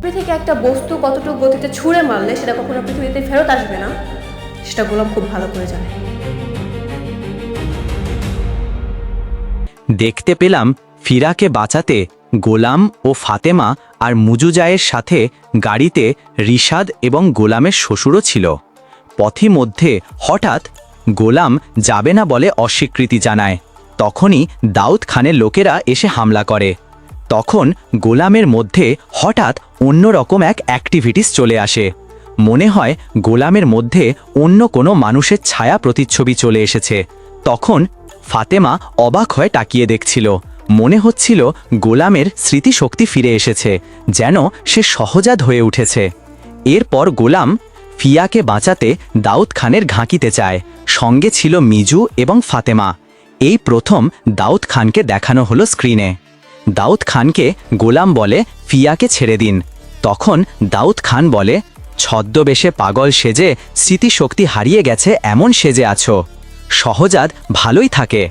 পৃথিবী থেকে একটা বস্তু কতটুকু গতিতে ছুঁড়ে মারলে সেটা কখনো পৃথিবীতে ফেরত আসবে না, সেটা গোলাম খুব ভালো করে জানে। দেখতে পেলাম ফিরাকে বাঁচাতে গোলাম ও ফাতেমা আর মুজুজায়ের সাথে গাড়িতে রিশাদ এবং গোলামের শ্বশুরও ছিল। পথিমধ্যে হঠাৎ গোলাম যাবে না বলে অস্বীকৃতি জানায়। তখনই দাউদ খানের লোকেরা এসে হামলা করে। তখন গোলামের মধ্যে হঠাৎ অন্যরকম এক অ্যাক্টিভিটিস চলে আসে। মনে হয় গোলামের মধ্যে অন্য কোনো মানুষের ছায়া প্রতিচ্ছবি চলে এসেছে। তখন ফাতেমা অবাক হয়ে তাকিয়ে দেখছিল। মনে হচ্ছিল গোলামের স্মৃতিশক্তি ফিরে এসেছে, যেন সে সহজাত হয়ে উঠেছে। এরপর গোলাম ফিয়াকে বাঁচাতে দাউদ খানের ঘাঁকিতে চায়। সঙ্গে ছিল মিজু এবং ফাতেমা। এই প্রথম দাউদ খানকে দেখানো হলো স্ক্রিনে। দাউদ খানকে গোলাম বলে, ফিয়াকে ছেড়ে দিন। তখন দাউদ খান বলে, ছদ্মবেশে পাগল সেজে স্মৃতিশক্তি হারিয়ে গেছে এমন সেজে আছো। সহজাত ভালোই থাকে,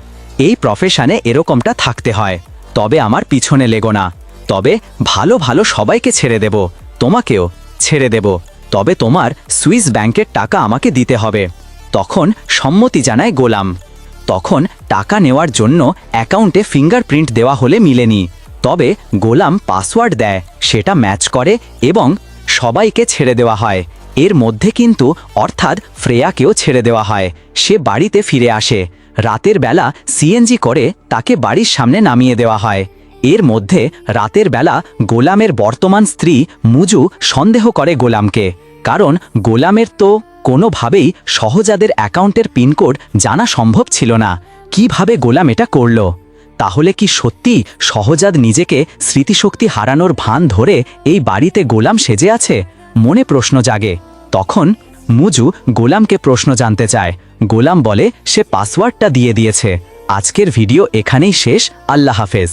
এই প্রফেশনে এরকমটা থাকতে হয়। তবে আমার পিছনে লেগো না। তবে ভালো ভালো সবাইকে ছেড়ে দেব, তোমাকেও ছেড়ে দেব। তবে তোমার সুইস ব্যাংকের টাকা আমাকে দিতে হবে। তখন সম্মতি জানায় গোলাম। তখন টাকা নেওয়ার জন্য অ্যাকাউন্টে ফিঙ্গারপ্রিন্ট দেওয়া হলে মিলেনি। তবে গোলাম পাসওয়ার্ড দেয়, সেটা ম্যাচ করে এবং সবাইকে ছেড়ে দেওয়া হয়। এর মধ্যে কিন্তু অর্থাৎ ফ্রেয়াকেও ছেড়ে দেওয়া হয়। সে বাড়িতে ফিরে আসে। রাতের বেলা সিএনজি করে তাকে বাড়ির সামনে নামিয়ে দেওয়া হয়। এর মধ্যে রাতের বেলা গোলামের বর্তমান স্ত্রী মুজু সন্দেহ করে গোলামকে, কারণ গোলামের তো কোনোভাবেই সহজাদের অ্যাকাউন্টের পিনকোড জানা সম্ভব ছিল না। কিভাবে গোলাম এটা করল? তাহলে কি সত্যি সহজাদ নিজেকে স্মৃতিশক্তি হারানোর ভান ধরে এই বাড়িতে গোলাম সেজে আছে? মনে প্রশ্ন জাগে। তখন মুজু গোলামকে প্রশ্ন জানতে চায়। গোলাম বলে সে পাসওয়ার্ডটা দিয়ে দিয়েছে। আজকের ভিডিও এখানেই শেষ। আল্লাহ হাফেজ।